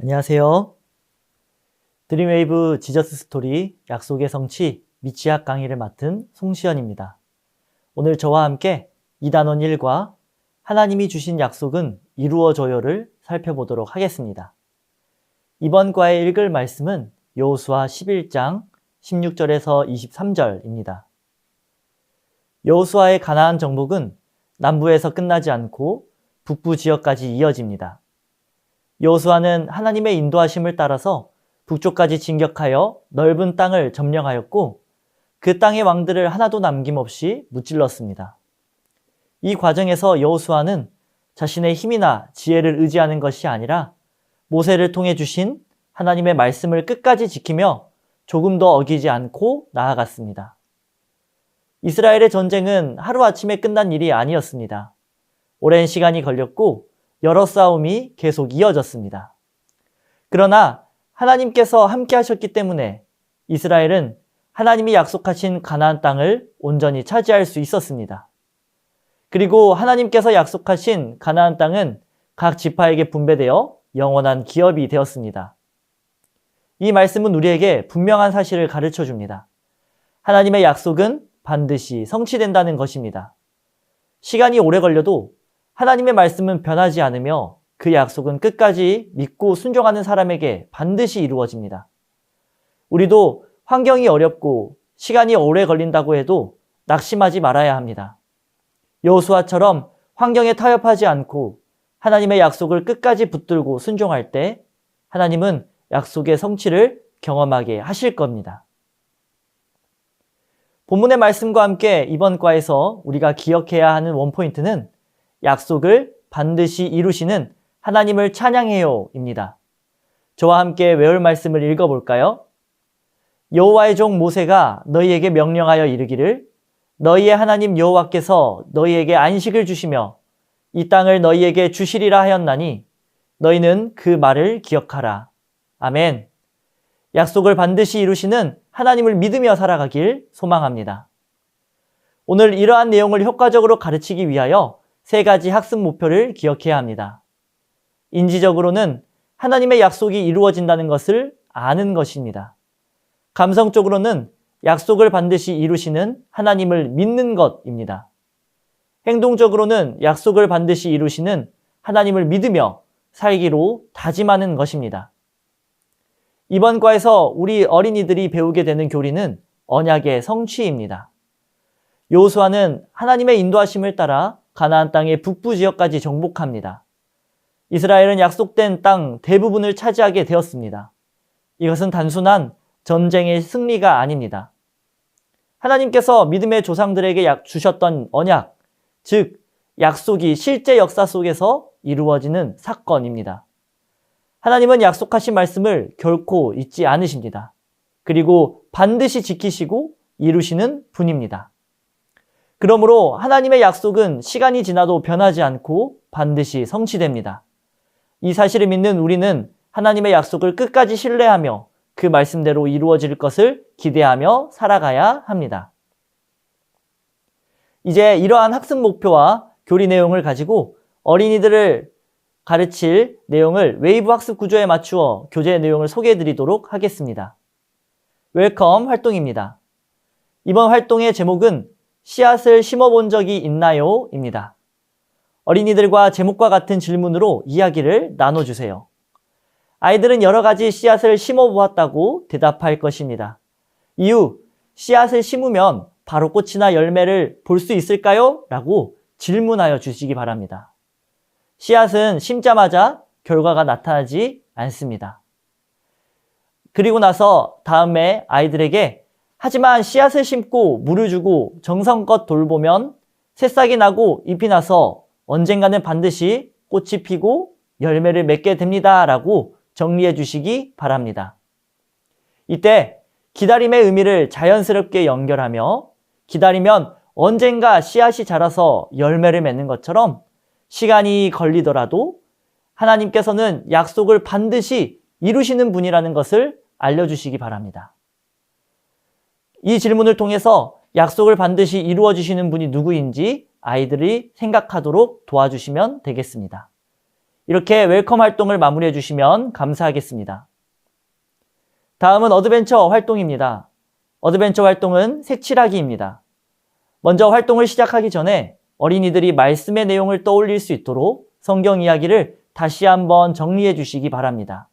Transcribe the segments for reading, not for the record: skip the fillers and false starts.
안녕하세요. 드림웨이브 지저스 스토리 약속의 성취 미취학 강의를 맡은 송시현입니다. 오늘 저와 함께 2단원 1과 하나님이 주신 약속은 이루어져요를 살펴보도록 하겠습니다. 이번 과에 읽을 말씀은 여호수아 11장 16절에서 23절입니다. 여호수아의 가나안 정복은 남부에서 끝나지 않고 북부 지역까지 이어집니다. 여호수아는 하나님의 인도하심을 따라서 북쪽까지 진격하여 넓은 땅을 점령하였고 그 땅의 왕들을 하나도 남김없이 무찔렀습니다. 이 과정에서 여호수아는 자신의 힘이나 지혜를 의지하는 것이 아니라 모세를 통해 주신 하나님의 말씀을 끝까지 지키며 조금도 어기지 않고 나아갔습니다. 이스라엘의 전쟁은 하루아침에 끝난 일이 아니었습니다. 오랜 시간이 걸렸고 여러 싸움이 계속 이어졌습니다. 그러나 하나님께서 함께 하셨기 때문에 이스라엘은 하나님이 약속하신 가나안 땅을 온전히 차지할 수 있었습니다. 그리고 하나님께서 약속하신 가나안 땅은 각 지파에게 분배되어 영원한 기업이 되었습니다. 이 말씀은 우리에게 분명한 사실을 가르쳐 줍니다. 하나님의 약속은 반드시 성취된다는 것입니다. 시간이 오래 걸려도 하나님의 말씀은 변하지 않으며 그 약속은 끝까지 믿고 순종하는 사람에게 반드시 이루어집니다. 우리도 환경이 어렵고 시간이 오래 걸린다고 해도 낙심하지 말아야 합니다. 여호수아처럼 환경에 타협하지 않고 하나님의 약속을 끝까지 붙들고 순종할 때 하나님은 약속의 성취를 경험하게 하실 겁니다. 본문의 말씀과 함께 이번 과에서 우리가 기억해야 하는 원포인트는 약속을 반드시 이루시는 하나님을 찬양해요입니다. 저와 함께 외울 말씀을 읽어볼까요? 여호와의 종 모세가 너희에게 명령하여 이르기를 너희의 하나님 여호와께서 너희에게 안식을 주시며 이 땅을 너희에게 주시리라 하였나니 너희는 그 말을 기억하라. 아멘. 약속을 반드시 이루시는 하나님을 믿으며 살아가길 소망합니다. 오늘 이러한 내용을 효과적으로 가르치기 위하여 3가지 학습 목표를 기억해야 합니다. 인지적으로는 하나님의 약속이 이루어진다는 것을 아는 것입니다. 감성적으로는 약속을 반드시 이루시는 하나님을 믿는 것입니다. 행동적으로는 약속을 반드시 이루시는 하나님을 믿으며 살기로 다짐하는 것입니다. 이번 과에서 우리 어린이들이 배우게 되는 교리는 언약의 성취입니다. 여호수아는 하나님의 인도하심을 따라 가나안 땅의 북부 지역까지 정복합니다. 이스라엘은 약속된 땅 대부분을 차지하게 되었습니다. 이것은 단순한 전쟁의 승리가 아닙니다. 하나님께서 믿음의 조상들에게 주셨던 언약, 즉 약속이 실제 역사 속에서 이루어지는 사건입니다. 하나님은 약속하신 말씀을 결코 잊지 않으십니다. 그리고 반드시 지키시고 이루시는 분입니다. 그러므로 하나님의 약속은 시간이 지나도 변하지 않고 반드시 성취됩니다. 이 사실을 믿는 우리는 하나님의 약속을 끝까지 신뢰하며 그 말씀대로 이루어질 것을 기대하며 살아가야 합니다. 이제 이러한 학습 목표와 교리 내용을 가지고 어린이들을 가르칠 내용을 웨이브 학습 구조에 맞추어 교재 내용을 소개해 드리도록 하겠습니다. 웰컴 활동입니다. 이번 활동의 제목은 씨앗을 심어본 적이 있나요? 입니다. 어린이들과 제목과 같은 질문으로 이야기를 나눠주세요. 아이들은 여러 가지 씨앗을 심어보았다고 대답할 것입니다. 이후 씨앗을 심으면 바로 꽃이나 열매를 볼 수 있을까요? 라고 질문하여 주시기 바랍니다. 씨앗은 심자마자 결과가 나타나지 않습니다. 그리고 나서 다음에 아이들에게 하지만 씨앗을 심고 물을 주고 정성껏 돌보면 새싹이 나고 잎이 나서 언젠가는 반드시 꽃이 피고 열매를 맺게 됩니다. 라고 정리해 주시기 바랍니다. 이때 기다림의 의미를 자연스럽게 연결하며 기다리면 언젠가 씨앗이 자라서 열매를 맺는 것처럼 시간이 걸리더라도 하나님께서는 약속을 반드시 이루시는 분이라는 것을 알려주시기 바랍니다. 이 질문을 통해서 약속을 반드시 이루어 주시는 분이 누구인지 아이들이 생각하도록 도와주시면 되겠습니다. 이렇게 웰컴 활동을 마무리해 주시면 감사하겠습니다. 다음은 어드벤처 활동입니다. 어드벤처 활동은 색칠하기입니다. 먼저 활동을 시작하기 전에 어린이들이 말씀의 내용을 떠올릴 수 있도록 성경 이야기를 다시 한번 정리해 주시기 바랍니다.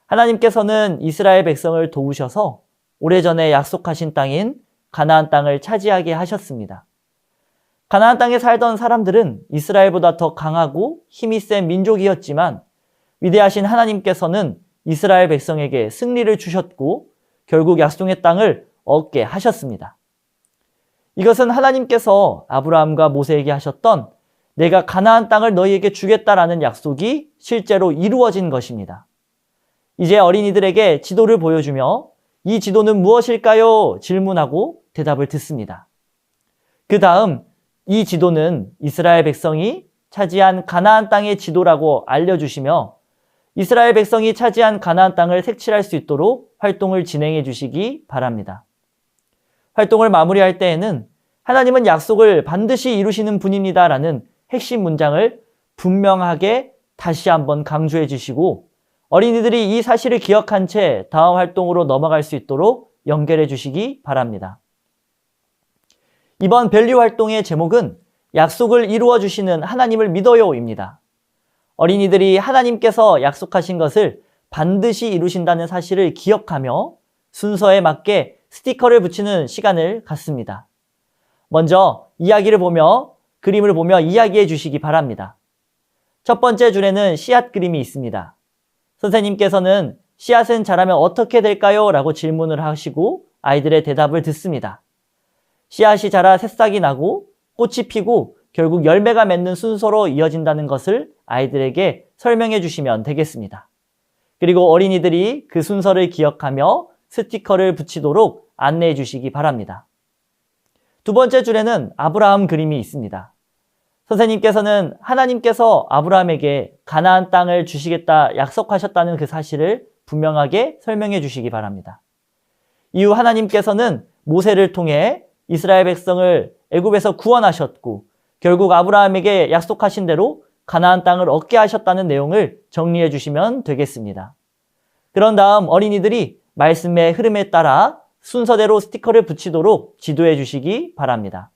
하나님께서는 이스라엘 백성을 도우셔서 오래전에 약속하신 땅인 가나안 땅을 차지하게 하셨습니다. 가나안 땅에 살던 사람들은 이스라엘보다 더 강하고 힘이 센 민족이었지만 위대하신 하나님께서는 이스라엘 백성에게 승리를 주셨고 결국 약속의 땅을 얻게 하셨습니다. 이것은 하나님께서 아브라함과 모세에게 하셨던 내가 가나안 땅을 너희에게 주겠다라는 약속이 실제로 이루어진 것입니다. 이제 어린이들에게 지도를 보여주며 이 지도는 무엇일까요? 질문하고 대답을 듣습니다. 그 다음 이 지도는 이스라엘 백성이 차지한 가나안 땅의 지도라고 알려주시며 이스라엘 백성이 차지한 가나안 땅을 색칠할 수 있도록 활동을 진행해 주시기 바랍니다. 활동을 마무리할 때에는 하나님은 약속을 반드시 이루시는 분입니다 라는 핵심 문장을 분명하게 다시 한번 강조해 주시고 어린이들이 이 사실을 기억한 채 다음 활동으로 넘어갈 수 있도록 연결해 주시기 바랍니다. 이번 밸류 활동의 제목은 약속을 이루어 주시는 하나님을 믿어요입니다. 어린이들이 하나님께서 약속하신 것을 반드시 이루신다는 사실을 기억하며 순서에 맞게 스티커를 붙이는 시간을 갖습니다. 먼저 이야기를 보며 그림을 보며 이야기해 주시기 바랍니다. 첫 번째 줄에는 씨앗 그림이 있습니다. 선생님께서는 씨앗은 자라면 어떻게 될까요? 라고 질문을 하시고 아이들의 대답을 듣습니다. 씨앗이 자라 새싹이 나고 꽃이 피고 결국 열매가 맺는 순서로 이어진다는 것을 아이들에게 설명해 주시면 되겠습니다. 그리고 어린이들이 그 순서를 기억하며 스티커를 붙이도록 안내해 주시기 바랍니다. 두 번째 줄에는 아브라함 그림이 있습니다. 선생님께서는 하나님께서 아브라함에게 가나안 땅을 주시겠다 약속하셨다는 그 사실을 분명하게 설명해 주시기 바랍니다. 이후 하나님께서는 모세를 통해 이스라엘 백성을 애굽에서 구원하셨고 결국 아브라함에게 약속하신 대로 가나안 땅을 얻게 하셨다는 내용을 정리해 주시면 되겠습니다. 그런 다음 어린이들이 말씀의 흐름에 따라 순서대로 스티커를 붙이도록 지도해 주시기 바랍니다.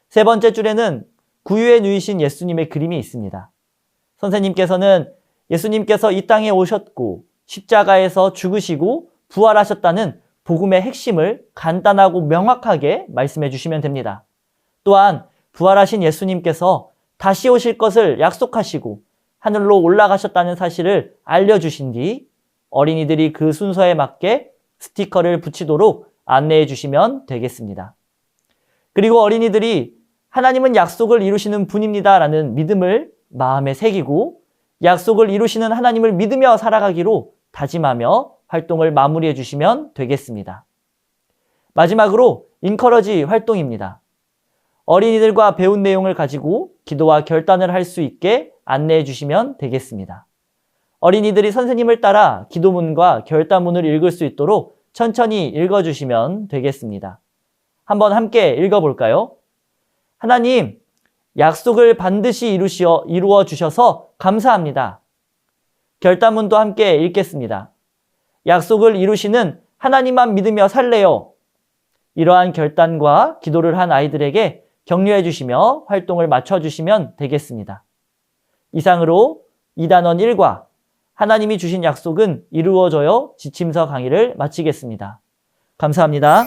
세 번째 줄에는 구유에 누이신 예수님의 그림이 있습니다. 선생님께서는 예수님께서 이 땅에 오셨고 십자가에서 죽으시고 부활하셨다는 복음의 핵심을 간단하고 명확하게 말씀해 주시면 됩니다. 또한 부활하신 예수님께서 다시 오실 것을 약속하시고 하늘로 올라가셨다는 사실을 알려주신 뒤 어린이들이 그 순서에 맞게 스티커를 붙이도록 안내해 주시면 되겠습니다. 그리고 어린이들이 하나님은 약속을 이루시는 분입니다 라는 믿음을 마음에 새기고 약속을 이루시는 하나님을 믿으며 살아가기로 다짐하며 활동을 마무리해 주시면 되겠습니다. 마지막으로 인커러지 활동입니다. 어린이들과 배운 내용을 가지고 기도와 결단을 할 수 있게 안내해 주시면 되겠습니다. 어린이들이 선생님을 따라 기도문과 결단문을 읽을 수 있도록 천천히 읽어주시면 되겠습니다. 한번 함께 읽어볼까요? 하나님, 약속을 반드시 이루어 주셔서 감사합니다. 결단문도 함께 읽겠습니다. 약속을 이루시는 하나님만 믿으며 살래요. 이러한 결단과 기도를 한 아이들에게 격려해 주시며 활동을 마쳐 주시면 되겠습니다. 이상으로 2단원 1과 하나님이 주신 약속은 이루어져요 지침서 강의를 마치겠습니다. 감사합니다.